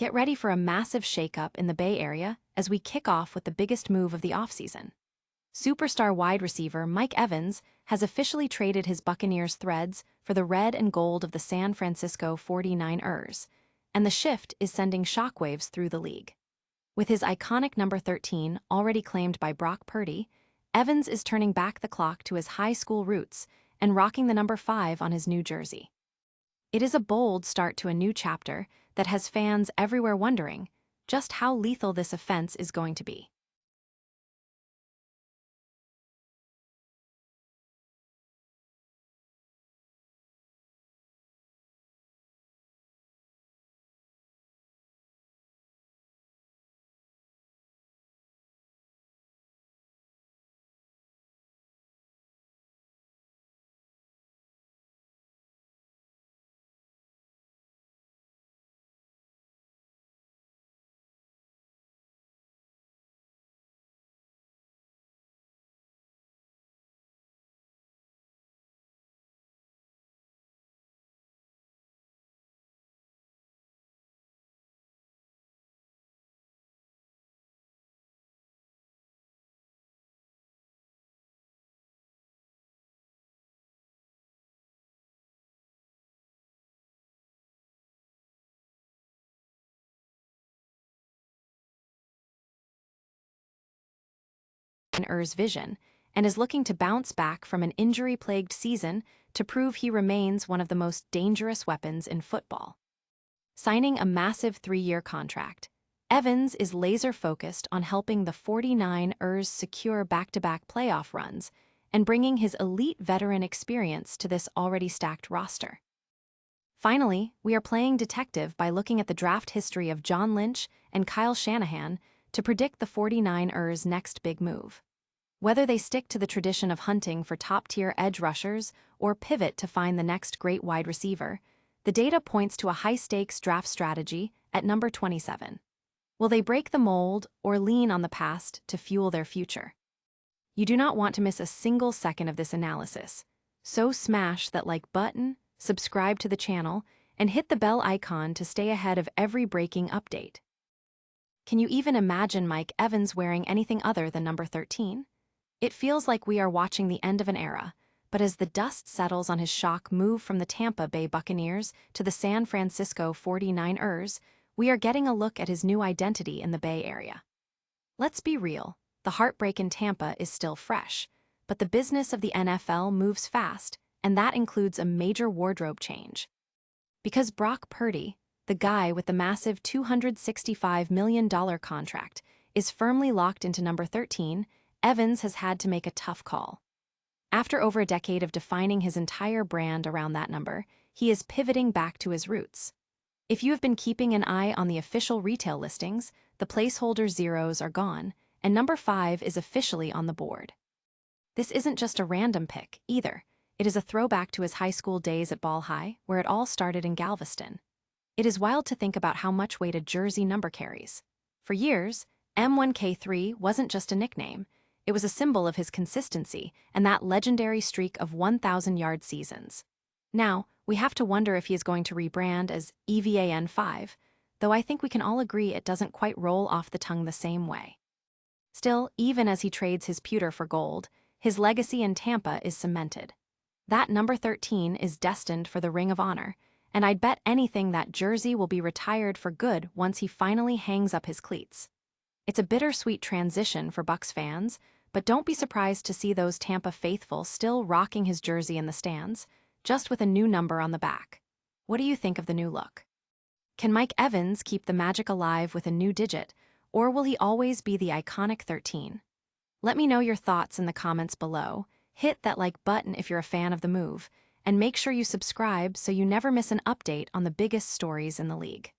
Get ready for a massive shakeup in the Bay Area as we kick off with the biggest move of the offseason. Superstar wide receiver Mike Evans has officially traded his Buccaneers threads for the red and gold of the San Francisco 49ers, and the shift is sending shockwaves through the league. With his iconic number 13 already claimed by Brock Purdy, Evans is turning back the clock to his high school roots and rocking the number 5 on his new jersey. It is a bold start to a new chapter that has fans everywhere wondering just how lethal this offense is going to be. Vision and is looking to bounce back from an injury-plagued season to prove he remains one of the most dangerous weapons in football. Signing a massive 3-year contract, Evans is laser-focused on helping the 49ers secure back-to-back playoff runs and bringing his elite veteran experience to this already stacked roster. Finally, we are playing detective by looking at the draft history of John Lynch and Kyle Shanahan to predict the 49ers' next big move. Whether they stick to the tradition of hunting for top-tier edge rushers or pivot to find the next great wide receiver, the data points to a high-stakes draft strategy at number 27. Will they break the mold or lean on the past to fuel their future? You do not want to miss a single second of this analysis, so smash that like button, subscribe to the channel, and hit the bell icon to stay ahead of every breaking update. Can you even imagine Mike Evans wearing anything other than number 13? It feels like we are watching the end of an era, but as the dust settles on his shock move from the Tampa Bay Buccaneers to the San Francisco 49ers, we are getting a look at his new identity in the Bay Area. Let's be real, the heartbreak in Tampa is still fresh, but the business of the NFL moves fast, and that includes a major wardrobe change. Because Brock Purdy, the guy with the massive $265 million contract, is firmly locked into number 13, Evans has had to make a tough call. After over a decade of defining his entire brand around that number, he is pivoting back to his roots. If you have been keeping an eye on the official retail listings, the placeholder zeros are gone, and number 5 is officially on the board. This isn't just a random pick, either. It is a throwback to his high school days at Ball High, where it all started in Galveston. It is wild to think about how much weight a jersey number carries. For years, M1K3 wasn't just a nickname. It was a symbol of his consistency and that legendary streak of 1,000-yard seasons. Now, we have to wonder if he is going to rebrand as EVAN5, though I think we can all agree it doesn't quite roll off the tongue the same way. Still, even as he trades his pewter for gold, his legacy in Tampa is cemented. That number 13 is destined for the Ring of Honor, and I'd bet anything that jersey will be retired for good once he finally hangs up his cleats. It's a bittersweet transition for Bucs fans, but don't be surprised to see those Tampa faithful still rocking his jersey in the stands, just with a new number on the back. What do you think of the new look? Can Mike Evans keep the magic alive with a new digit, or will he always be the iconic 13? Let me know your thoughts in the comments below. Hit that like button if you're a fan of the move, and make sure you subscribe so you never miss an update on the biggest stories in the league.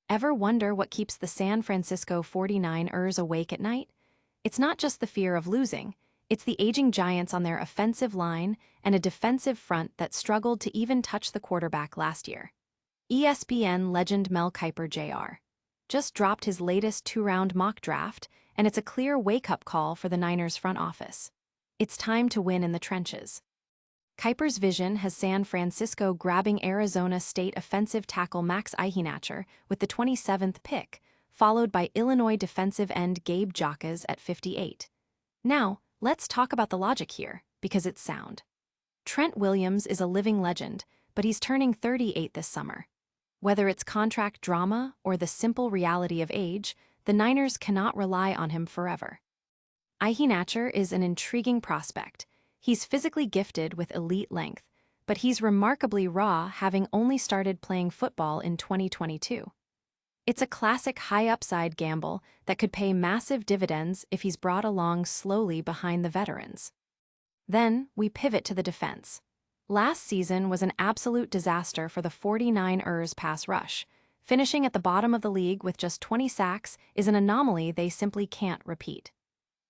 Ever wonder what keeps the San Francisco 49ers awake at night? It's not just the fear of losing, it's the aging giants on their offensive line and a defensive front that struggled to even touch the quarterback last year. ESPN legend Mel Kiper Jr. just dropped his latest 2-round mock draft, and it's a clear wake-up call for the Niners front office. It's time to win in the trenches. Kiper's vision has San Francisco grabbing Arizona State offensive tackle Max Iheanachor with the 27th pick, followed by Illinois defensive end Gabe Jacas at 58. Now, let's talk about the logic here, because it's sound. Trent Williams is a living legend, but he's turning 38 this summer. Whether it's contract drama or the simple reality of age, the Niners cannot rely on him forever. Iheanachor is an intriguing prospect. He's physically gifted with elite length, but he's remarkably raw, having only started playing football in 2022. It's a classic high-upside gamble that could pay massive dividends if he's brought along slowly behind the veterans. Then, we pivot to the defense. Last season was an absolute disaster for the 49ers pass rush. Finishing at the bottom of the league with just 20 sacks is an anomaly they simply can't repeat.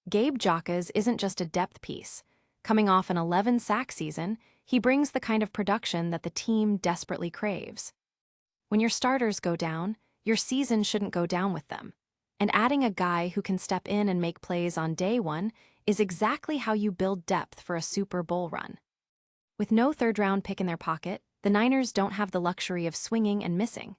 Gabe Jacas isn't just a depth piece. Coming off an 11-sack season, he brings the kind of production that the team desperately craves. When your starters go down, your season shouldn't go down with them. And adding a guy who can step in and make plays on day one is exactly how you build depth for a Super Bowl run. With no third-round pick in their pocket, the Niners don't have the luxury of swinging and missing.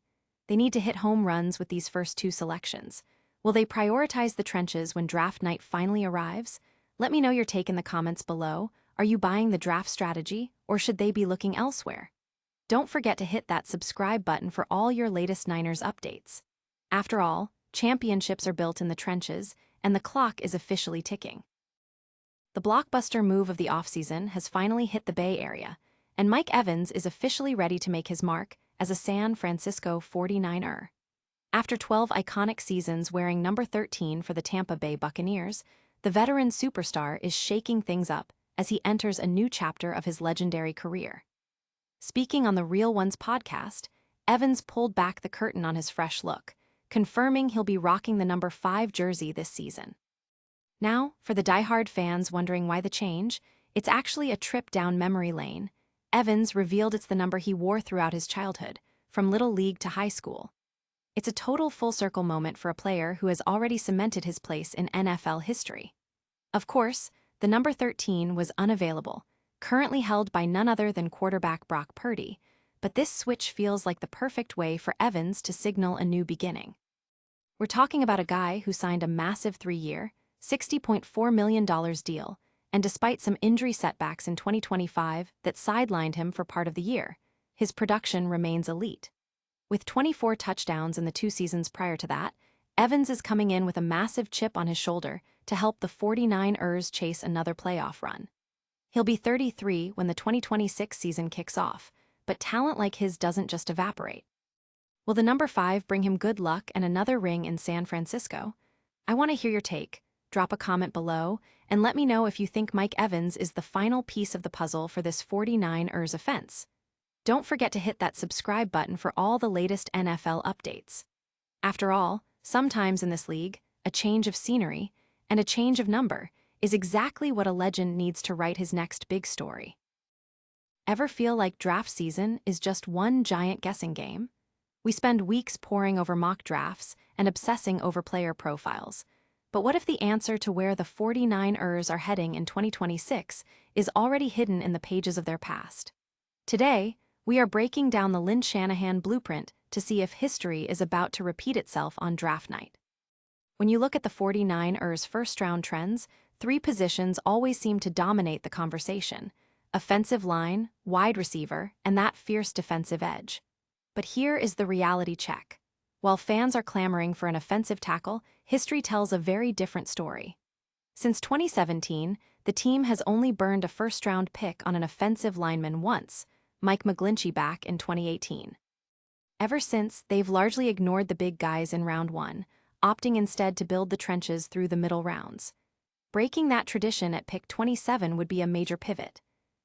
They need to hit home runs with these first two selections. Will they prioritize the trenches when draft night finally arrives? Let me know your take in the comments below. Are you buying the draft strategy, or should they be looking elsewhere? Don't forget to hit that subscribe button for all your latest Niners updates. After all, championships are built in the trenches, and the clock is officially ticking. The blockbuster move of the offseason has finally hit the Bay Area, and Mike Evans is officially ready to make his mark as a San Francisco 49er. After 12 iconic seasons wearing number 13 for the Tampa Bay Buccaneers, the veteran superstar is shaking things up as he enters a new chapter of his legendary career. Speaking on the Real Ones podcast, Evans pulled back the curtain on his fresh look, confirming he'll be rocking the number 5 jersey this season. Now, for the diehard fans wondering why the change, it's actually a trip down memory lane. Evans revealed it's the number he wore throughout his childhood, from little league to high school. It's a total full-circle moment for a player who has already cemented his place in NFL history. Of course, the number 13 was unavailable, currently held by none other than quarterback Brock Purdy, but this switch feels like the perfect way for Evans to signal a new beginning. We're talking about a guy who signed a massive 3-year, $60.4 million deal, and despite some injury setbacks in 2025 that sidelined him for part of the year, his production remains elite. With 24 touchdowns in the 2 seasons prior to that, Evans is coming in with a massive chip on his shoulder to help the 49ers chase another playoff run. He'll be 33 when the 2026 season kicks off, but talent like his doesn't just evaporate. Will the number 5 bring him good luck and another ring in San Francisco? I want to hear your take. Drop a comment below, and let me know if you think Mike Evans is the final piece of the puzzle for this 49ers offense. Don't forget to hit that subscribe button for all the latest NFL updates. After all, sometimes in this league, a change of scenery and a change of number is exactly what a legend needs to write his next big story. Ever feel like draft season is just one giant guessing game? We spend weeks poring over mock drafts and obsessing over player profiles. But what if the answer to where the 49ers are heading in 2026 is already hidden in the pages of their past? Today, we are breaking down the Lynn Shanahan blueprint to see if history is about to repeat itself on draft night. When you look at the 49ers' first-round trends, 3 positions always seem to dominate the conversation: offensive line, wide receiver, and that fierce defensive edge. But here is the reality check. While fans are clamoring for an offensive tackle, history tells a very different story. Since 2017, the team has only burned a first-round pick on an offensive lineman once, Mike McGlinchey back in 2018. Ever since, they've largely ignored the big guys in round 1, opting instead to build the trenches through the middle rounds. Breaking that tradition at pick 27 would be a major pivot.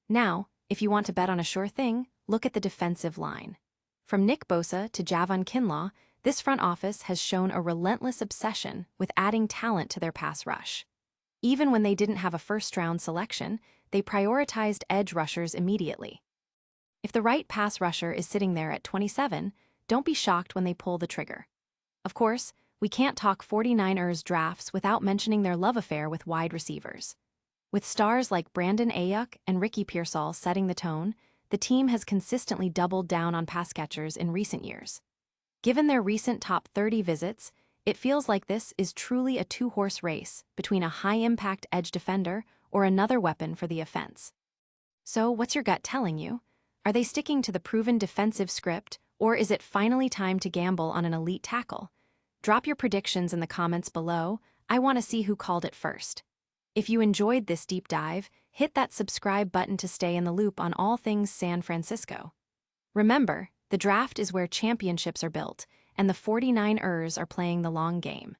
Now, if you want to bet on a sure thing, look at the defensive line. From Nick Bosa to Javon Kinlaw, this front office has shown a relentless obsession with adding talent to their pass rush. Even when they didn't have a first-round selection, they prioritized edge rushers immediately. If the right pass rusher is sitting there at 27, don't be shocked when they pull the trigger. Of course, we can't talk 49ers drafts without mentioning their love affair with wide receivers. With stars like Brandon Ayuk and Ricky Pearsall setting the tone, the team has consistently doubled down on pass catchers in recent years. Given their recent top 30 visits, it feels like this is truly a two-horse race between a high-impact edge defender or another weapon for the offense. So, what's your gut telling you? Are they sticking to the proven defensive script, or is it finally time to gamble on an elite tackle? Drop your predictions in the comments below. I want to see who called it first. If you enjoyed this deep dive, hit that subscribe button to stay in the loop on all things San Francisco. Remember, the draft is where championships are built, and the 49ers are playing the long game.